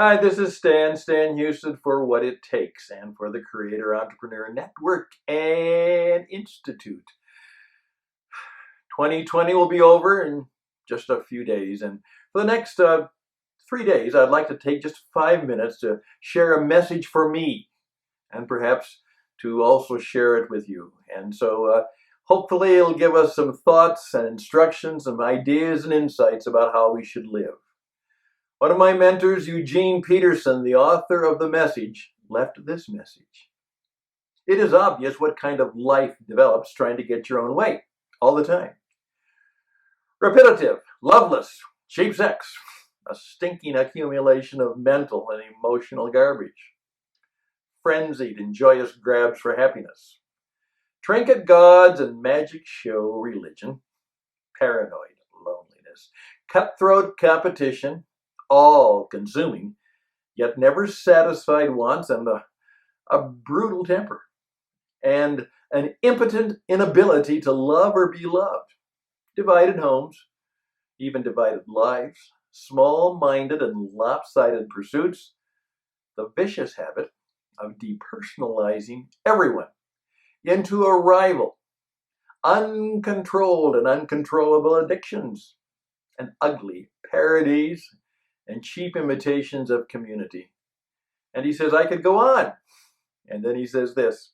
Hi, this is Stan Houston for What It Takes and for the Creator Entrepreneur Network and Institute. 2020 will be over in just a few days, and for the next 3 days, I'd like to take just 5 minutes to share a message for me and perhaps to also share it with you. And so hopefully it'll give us some thoughts and instructions, some ideas and insights about how we should live. One of my mentors, Eugene Peterson, the author of The Message, left this message. It is obvious what kind of life develops trying to get your own way all the time. Repetitive, loveless, cheap sex, a stinking accumulation of mental and emotional garbage. Frenzied and joyous grabs for happiness. Trinket gods and magic show religion. Paranoid loneliness. Cutthroat competition. All-consuming, yet never satisfied wants, and a brutal temper, and an impotent inability to love or be loved. Divided homes, even divided lives, small-minded and lopsided pursuits, the vicious habit of depersonalizing everyone into a rival, uncontrolled and uncontrollable addictions, and ugly parodies and cheap imitations of community. And he says, I could go on. And then he says this.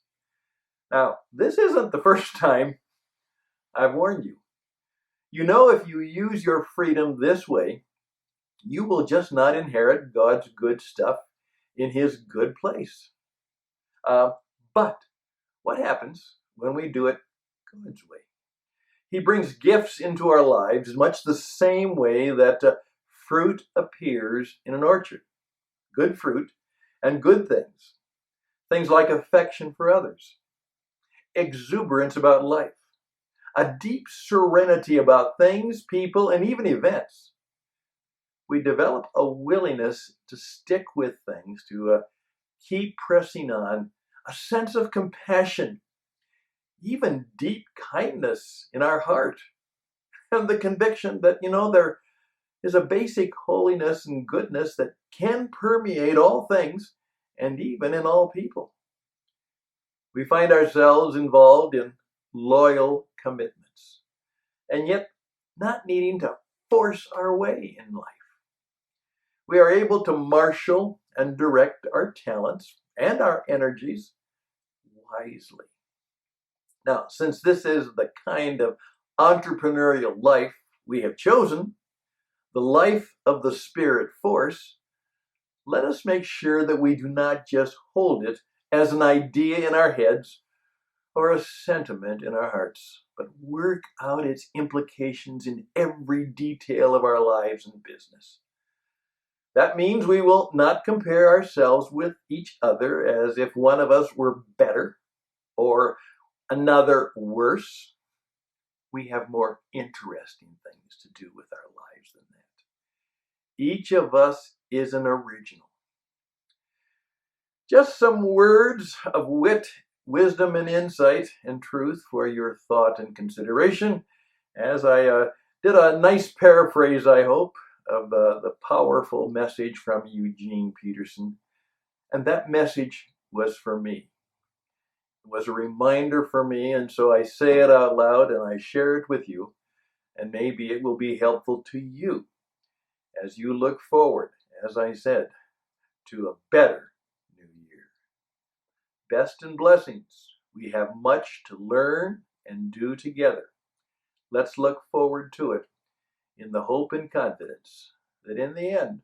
Now, this isn't the first time I've warned you. You know, if you use your freedom this way, you will just not inherit God's good stuff in his good place. But what happens when we do it God's way? He brings gifts into our lives much the same way that fruit appears in an orchard. Good fruit and good things. Things like affection for others, exuberance about life, a deep serenity about things, people, and even events. We develop a willingness to stick with things, to keep pressing on, a sense of compassion, even deep kindness in our heart, and the conviction that, there is a basic holiness and goodness that can permeate all things and even in all people. We find ourselves involved in loyal commitments and yet not needing to force our way in life. We are able to marshal and direct our talents and our energies wisely. Now, since this is the kind of entrepreneurial life we have chosen, the life of the spirit force, let us make sure that we do not just hold it as an idea in our heads or a sentiment in our hearts, but work out its implications in every detail of our lives and business. That means we will not compare ourselves with each other as if one of us were better or another worse. We have more interesting things to do with our lives than that. Each of us is an original. Just some words of wit, wisdom, and insight and truth for your thought and consideration as I did a nice paraphrase, I hope, of the powerful message from Eugene Peterson. And that message was for me. It was a reminder for me, and so I say it out loud and I share it with you, and maybe it will be helpful to you as you look forward, as I said, to a better new year. Best and blessings. We have much to learn and do together. Let's look forward to it in the hope and confidence that in the end,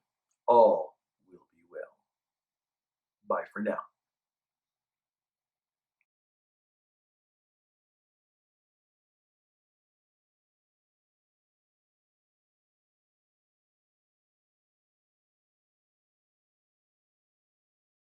all will be well. Bye for now.